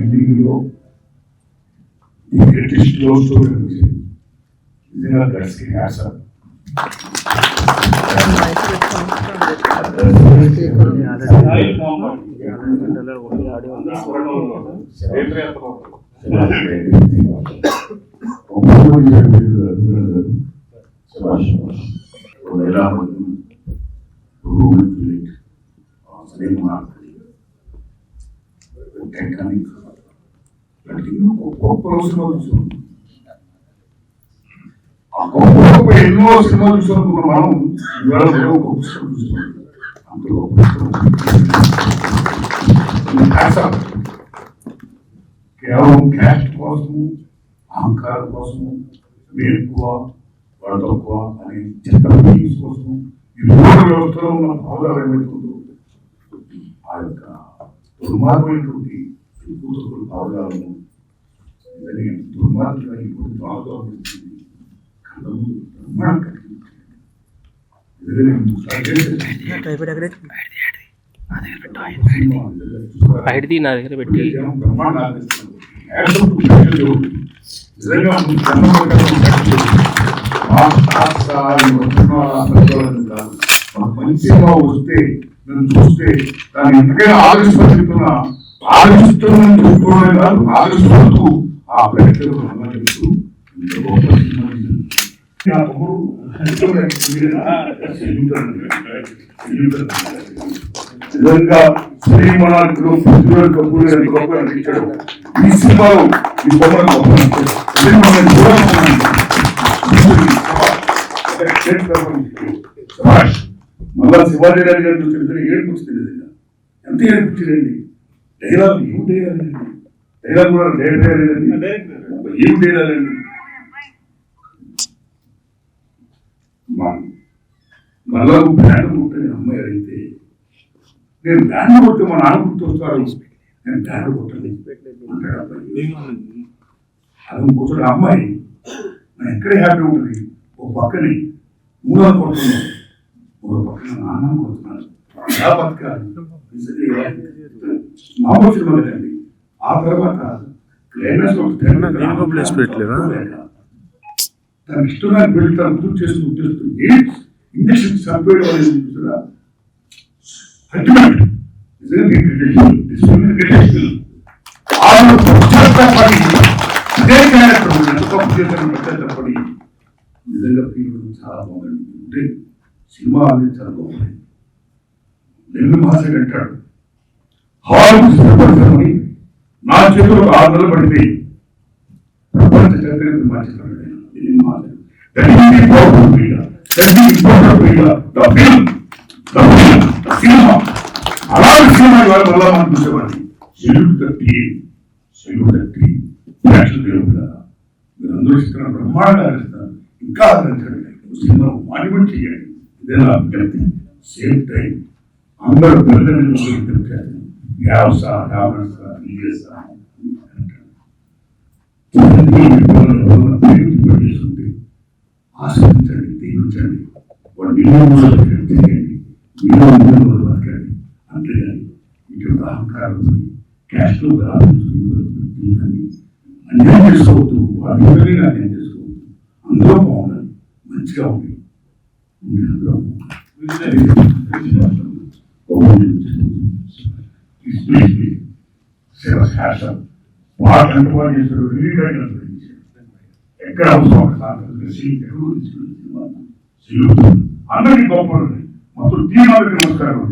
ఎండింగ్లో the greatest love story నిజంగా గట్స్కి hats off. గొప్ప సినిమా చూసాం, ఆ గొప్ప ఎన్నో సినిమా చూసానుకున్న మనం ఇవాళ గొప్ప పుస్తకం చూస్తున్నాం. అంత గొప్ప పుస్తకం కేవలం క్యాస్ట్ కోసము, అహంకారం కోసము, ఎక్కువ వాడు తక్కువ అనే చిత్ర కోసము ఈ మూడు వ్యవస్థలో ఉన్న భాగాలు ఏమైతుందో ఆ యొక్క దుర్మార్గమైనటువంటి కూతురు భాగాలను దుర్మార్గంగా ఇప్పుడు బాగా కళ్ళము బ్రహ్మాండం మంచిగా వస్తే నేను చూస్తే దాన్ని ఎంతకైనా ఆలోచిస్తున్నా ఆలోచిస్తున్నాను చూసుకోవడం కాదు, ఆలోచిస్తూ ఆ ప్రేక్షకులు అన్నట్టు నిజంగా శ్రీమణాలు పృథ్వీరాజ్ కపూర్ గారి గొప్ప నటించాడు. ఈ సినిమాలో ఈ బొమ్మను గొప్ప మళ్ళా శివాజీ గారి గారు చూసిన ఏడుపు తెలియదు, ఎంత ఏడుపుచ్చారండి. డైలాగ్ ఏం డైలాగ్ అండి, డైలాగ్ కూడా డైరెక్టర్ ఏం డైలాగ్ అండి. మళ్ళా బ్యాండ్ కొట్టని అమ్మాయి అయితే నేను బ్యాండ్ కొడితే మా నాన్న గుర్తొస్తాడు, నేను బ్యాండ్ కొట్టండి అంటాడు అబ్బాయి. అది కూర్చొని అమ్మాయి నేను ఎక్కడే హ్యాపీ ఉంటుంది. ఓ పక్కని మూడో కొడుతున్నాను, ఒక పక్కన నాన్న కొడుతున్నాను, ఎలా బతకాలి మామూలు సినిమా లేదండి. ఆ తర్వాత తన ఇష్టమైన పెళ్లి తను గుర్తు చేసుకుని ఉద్దేశిస్తుంది. ఇంజక్షన్ చంపేయడం అనేది అల్టిమేట్ అదే క్యారెక్టర్ ఎంత తప్పు చేశాను పడి నిజంగా ఫీల్ చాలా బాగుంది. సినిమా అనేది చాలా బాగుంది. నెల్లు మాసే అంటాడు హాల్ని నా చేతులు 6 నెలలు పడితే ప్రపంచ చరిత్ర మార్చేస్తాడు. అలాంటి సినిమా ఇవాళ మళ్ళా మనం చూసేవాడిని. మీరు అందరూ ఇస్తున్న బ్రహ్మాండంగా ఆలోచిస్తున్నారు, ఇంకా ఆలోచించండి, సినిమా మానిమెంట్ చేయండి. ఇదే నా అభ్యర్థి. సేమ్ టైం అందరూ తల్లిదండ్రులు వ్యావస ఆశ్రయించండి, దీవించండి, వాడు చేయండి, బతకండి. అంతేగాని ఇటువంటి అహంకారం క్యాష్లో అన్యాయం చేసుకోవద్దు, వాడి అన్యాయం చేసుకోవద్దు. అందరూ బాగుండాలి, మంచిగా ఉంది, అందరూ ఎక్కడ అందరికీ గొప్ప మొత్తం టీం అందరికీ నమస్కారం.